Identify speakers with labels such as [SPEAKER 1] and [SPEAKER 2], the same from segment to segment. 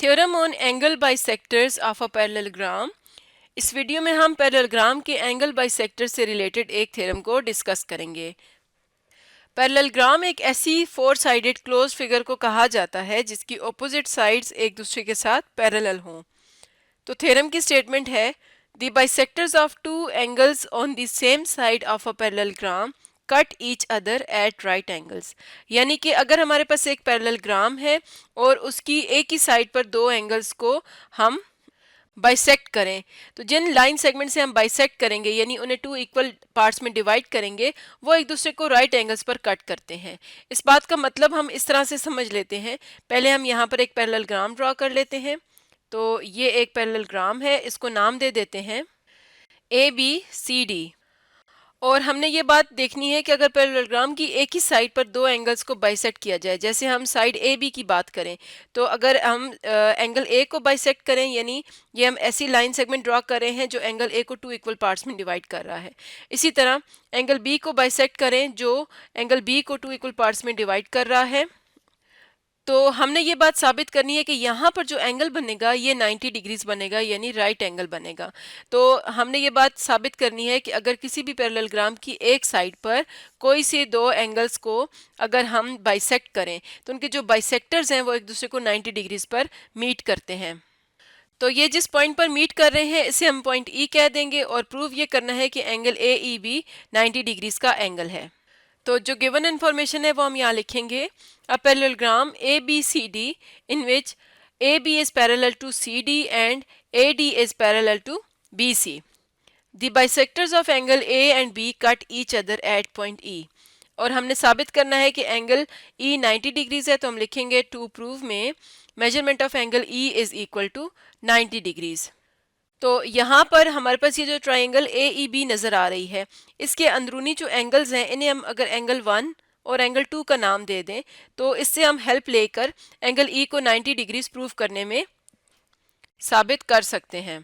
[SPEAKER 1] Theorem on angle bisectors of a parallelogram. इस video में हम पैरेललोग्राम के एंगल बाइसेक्टर से रिलेटेड एक थ्योरम को डिस्कस करेंगे। पैरेललोग्राम एक ऐसी फोर साइडेड क्लोज फिगर को कहा जाता है जिसकी ऑपोजिट साइड्स एक दूसरे के साथ पैरेलल हों। तो थ्योरम की स्टेटमेंट है, the bisectors of two angles on the same side of a parallelogram cut each other at right angles. यानी कि अगर हमारे पास एक पैरेललोग्राम है और उसकी एक ही साइड पर दो एंगल्स को हम बाइसेक्ट करें, तो जिन लाइन सेगमेंट से हम बाइसेक्ट करेंगे यानी उन्हें टू इक्वल पार्ट्स में डिवाइड करेंगे, वो एक दूसरे को राइट एंगल्स पर कट करते हैं। इस बात का मतलब हम इस तरह से समझ लेते हैं। पहले हम यहाँ पर एक पैरेललोग्राम ड्रॉ कर लेते हैं। तो ये एक पैरेललोग्राम है, इसको नाम दे देते हैं ABCD। और हमने ये बात देखनी है कि अगर पैरेललोग्राम की एक ही साइड पर दो एंगल्स को बाइसेक्ट किया जाए, जैसे हम साइड ए बी की बात करें, तो अगर हम एंगल ए को बाइसेक्ट करें, यानी ये हम ऐसी लाइन सेगमेंट ड्रॉ कर रहे हैं जो एंगल ए को टू इक्वल पार्ट्स में डिवाइड कर रहा है। इसी तरह एंगल बी को बाइसेक्ट करें जो एंगल बी को टू इक्वल पार्ट्स में डिवाइड कर रहा है। तो हमने ये बात साबित करनी है कि यहाँ पर जो एंगल बनेगा ये 90 डिग्रीज बनेगा, यानी राइट एंगल बनेगा। तो हमने ये बात साबित करनी है कि अगर किसी भी पैरेललोग्राम की एक साइड पर कोई से दो एंगल्स को अगर हम बाइसेक्ट करें, तो उनके जो बाइसेक्टर्स हैं वो एक दूसरे को 90 डिग्रीज पर मीट करते हैं। तो ये जिस पॉइंट पर मीट कर रहे हैं इसे हम पॉइंट ई कह देंगे, और प्रूव ये करना है कि एंगल AEB 90 डिग्रीज का एंगल है। तो जो गिवन इन्फॉर्मेशन है वो हम यहाँ लिखेंगे। A parallelogram ABCD in which AB is parallel to CD and AD is parallel to BC. The bisectors of angle A and B cut each other at point E. और हमने साबित करना है कि एंगल E 90 डिग्रीज है, तो हम लिखेंगे टू प्रूव में measurement of angle E is equal to 90 degrees. तो यहाँ पर हमारे पास ये जो ट्राइंगल AEB नज़र आ रही है, इसके अंदरूनी जो एंगल्स हैं इन्हें हम अगर एंगल 1 और एंगल 2 का नाम दे दें, तो इससे हम हेल्प लेकर एंगल E को 90 डिग्रीज प्रूव करने में साबित कर सकते हैं।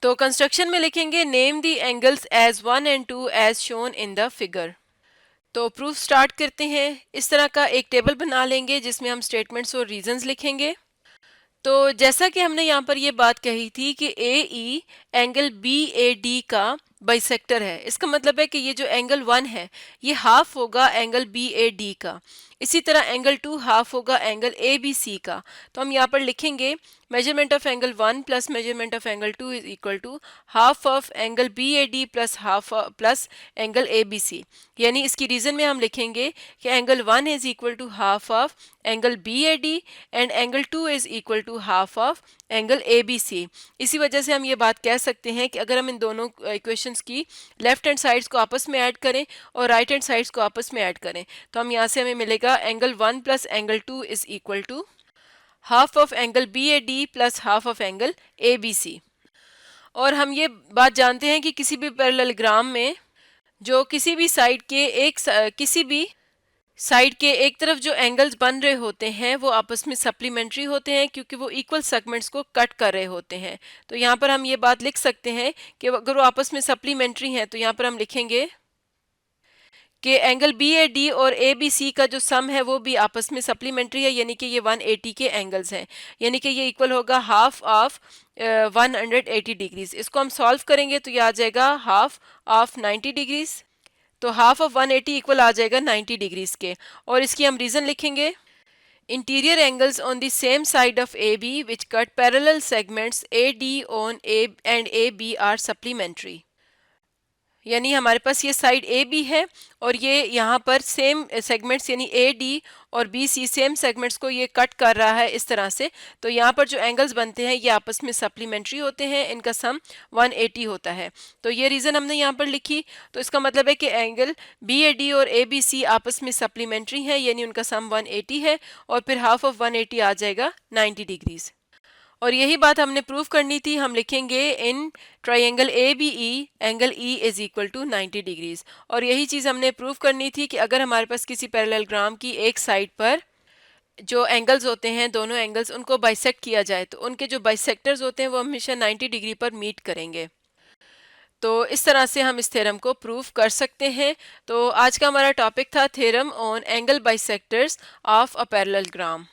[SPEAKER 1] तो कंस्ट्रक्शन में लिखेंगे name the angles as 1 and 2 as shown in the figure. तो प्रूफ स्टार्ट करते हैं। इस तरह का एक टेबल बना लेंगे जिसमें हम स्टेटमेंट्स और रीजंस लिखेंगे। तो जैसा कि हमने यहाँ पर ये बात कही थी कि AE एंगल BAD का बाइसेक्टर है, इसका मतलब है कि ये जो एंगल 1 है ये हाफ होगा एंगल BAD का। इसी तरह एंगल 2 हाफ होगा एंगल ABC का। तो हम यहाँ पर लिखेंगे measurement of angle 1 plus measurement of angle 2 is equal to half of angle BAD plus half plus angle ABC। यानी इसकी रीजन में हम लिखेंगे कि angle 1 is equal to half of angle BAD and angle 2 is equal to half of angle ABC। इसी वजह से हम ये बात कह सकते हैं कि अगर हम इन दोनों इक्वेशंस की लेफ्ट हैंड साइड्स को आपस में ऐड करें और राइट हैंड साइड्स को आपस में ऐड करें, तो हम यहाँ से हमें मिलेगा angle 1 plus angle 2 is equal to half of angle BAD plus half of angle ABC। और हम ये बात जानते हैं कि किसी भी पैरेललोग्राम में जो किसी भी साइड के एक तरफ जो एंगल्स बन रहे होते हैं वो आपस में सप्लीमेंट्री होते हैं, क्योंकि वो इक्वल सेगमेंट्स को कट कर रहे होते हैं। तो यहाँ पर हम ये बात लिख सकते हैं कि अगर वो आपस में सप्लीमेंट्री हैं, तो यहाँ पर हम लिखेंगे कि एंगल BAD और ABC का जो सम है वो भी आपस में सप्लीमेंट्री है, यानी कि ये 180 के एंगल्स हैं, यानी कि ये इक्वल होगा हाफ ऑफ 180 डिग्रीज। इसको हम सॉल्व करेंगे तो ये आ जाएगा हाफ ऑफ 90 डिग्रीज। तो हाफ ऑफ 180 इक्वल आ जाएगा 90 डिग्रीज के। और इसकी हम रीजन लिखेंगे, interior angles on the same side of AB which cut parallel segments AD on A and AB are supplementary. यानी हमारे पास ये साइड AB है और ये यहाँ पर सेम सेगमेंट्स यानी AD और BC सेम सेगमेंट्स को ये कट कर रहा है इस तरह से। तो यहाँ पर जो एंगल्स बनते हैं ये आपस में सप्लीमेंट्री होते हैं, इनका सम 180 होता है। तो ये रीज़न हमने यहाँ पर लिखी। तो इसका मतलब है कि एंगल BAD और ABC आपस में सप्लीमेंट्री हैं, यानी उनका सम 180 है, और फिर हाफ ऑफ 180 आ जाएगा 90 डिग्रीज। और यही बात हमने प्रूव करनी थी। हम लिखेंगे in triangle ABE angle E is equal to 90 degrees. और यही चीज़ हमने प्रूव करनी थी कि अगर हमारे पास किसी पैरेललोग्राम की एक साइड पर जो एंगल्स होते हैं, दोनों एंगल्स, उनको बाइसेक्ट किया जाए तो उनके जो बाइसेक्टर्स होते हैं वो हमेशा 90 डिग्री पर मीट करेंगे। तो इस तरह से हम इस थ्योरम को प्रूव कर सकते हैं। तो आज का हमारा टॉपिक था theorem on angle bisectors of a parallelogram.